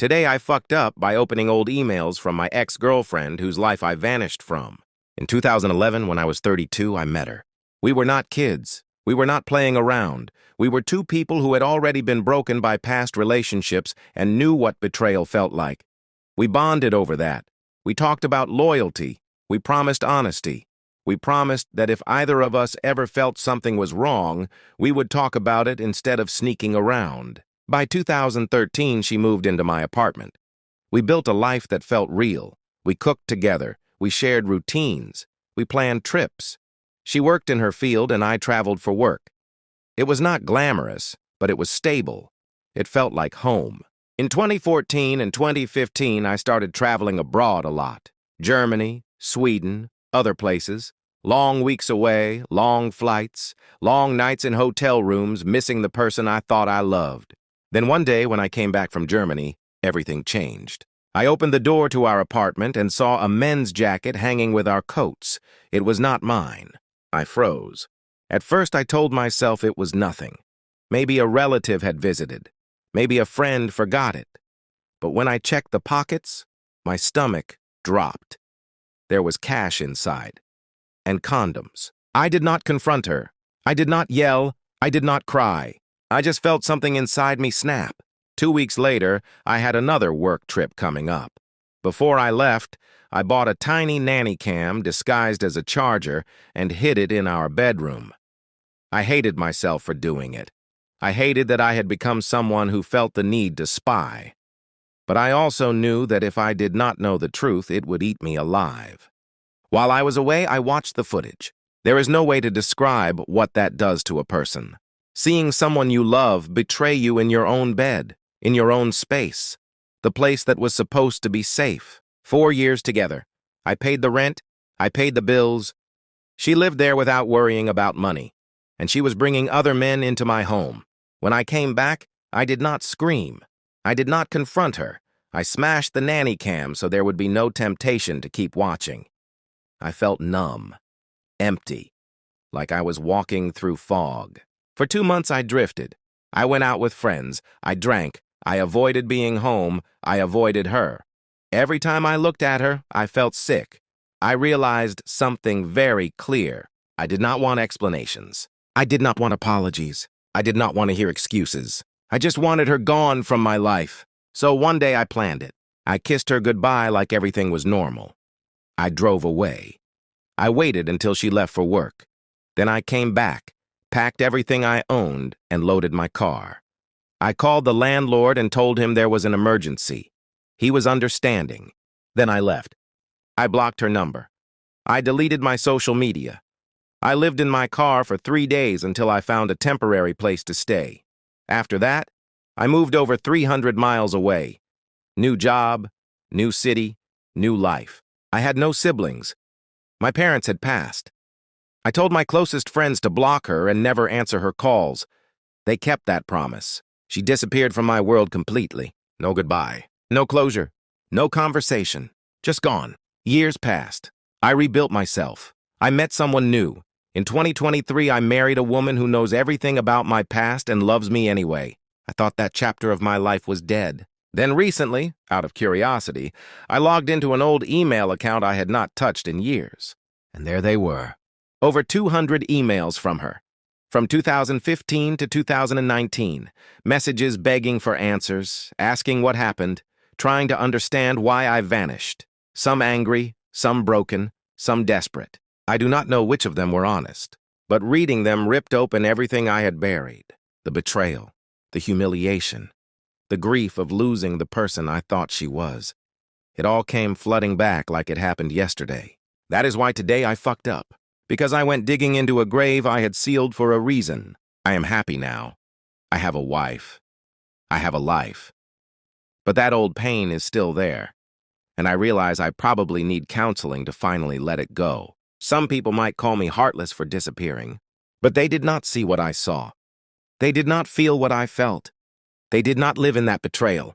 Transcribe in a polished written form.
Today I fucked up by opening old emails from my ex-girlfriend whose life I vanished from. In 2011, when I was 32, I met her. We were not kids. We were not playing around. We were two people who had already been broken by past relationships and knew what betrayal felt like. We bonded over that. We talked about loyalty. We promised honesty. We promised that if either of us ever felt something was wrong, we would talk about it instead of sneaking around. By 2013, she moved into my apartment. We built a life that felt real. We cooked together. We shared routines. We planned trips. She worked in her field and I traveled for work. It was not glamorous, but it was stable. It felt like home. In 2014 and 2015, I started traveling abroad a lot. Germany, Sweden, other places. Long weeks away, long flights, long nights in hotel rooms, missing the person I thought I loved. Then one day, when I came back from Germany, everything changed. I opened the door to our apartment and saw a men's jacket hanging with our coats. It was not mine. I froze. At first, I told myself it was nothing. Maybe a relative had visited. Maybe a friend forgot it. But when I checked the pockets, my stomach dropped. There was cash inside. And condoms. I did not confront her. I did not yell. I did not cry. I just felt something inside me snap. 2 weeks later, I had another work trip coming up. Before I left, I bought a tiny nanny cam disguised as a charger and hid it in our bedroom. I hated myself for doing it. I hated that I had become someone who felt the need to spy. But I also knew that if I did not know the truth, it would eat me alive. While I was away, I watched the footage. There is no way to describe what that does to a person. Seeing someone you love betray you in your own bed, in your own space, the place that was supposed to be safe. 4 years together. I paid the rent. I paid the bills. She lived there without worrying about money, and she was bringing other men into my home. When I came back, I did not scream. I did not confront her. I smashed the nanny cam so there would be no temptation to keep watching. I felt numb, empty, like I was walking through fog. For 2 months I drifted. I went out with friends. I drank. I avoided being home. I avoided her. Every time I looked at her, I felt sick. I realized something very clear. I did not want explanations. I did not want apologies. I did not want to hear excuses. I just wanted her gone from my life. So one day I planned it. I kissed her goodbye like everything was normal. I drove away. I waited until she left for work. Then I came back, packed everything I owned, and loaded my car. I called the landlord and told him there was an emergency. He was understanding. Then I left. I blocked her number. I deleted my social media. I lived in my car for 3 days until I found a temporary place to stay. After that, I moved over 300 miles away. New job, new city, new life. I had no siblings. My parents had passed. I told my closest friends to block her and never answer her calls. They kept that promise. She disappeared from my world completely. No goodbye. No closure. No conversation. Just gone. Years passed. I rebuilt myself. I met someone new. In 2023, I married a woman who knows everything about my past and loves me anyway. I thought that chapter of my life was dead. Then recently, out of curiosity, I logged into an old email account I had not touched in years. And there they were. Over 200 emails from her. From 2015 to 2019, messages begging for answers, asking what happened, trying to understand why I vanished. Some angry, some broken, some desperate. I do not know which of them were honest, but reading them ripped open everything I had buried. The betrayal, the humiliation, the grief of losing the person I thought she was. It all came flooding back like it happened yesterday. That is why today I fucked up. Because I went digging into a grave I had sealed for a reason. I am happy now. I have a wife. I have a life. But that old pain is still there. And I realize I probably need counseling to finally let it go. Some people might call me heartless for disappearing. But they did not see what I saw. They did not feel what I felt. They did not live in that betrayal.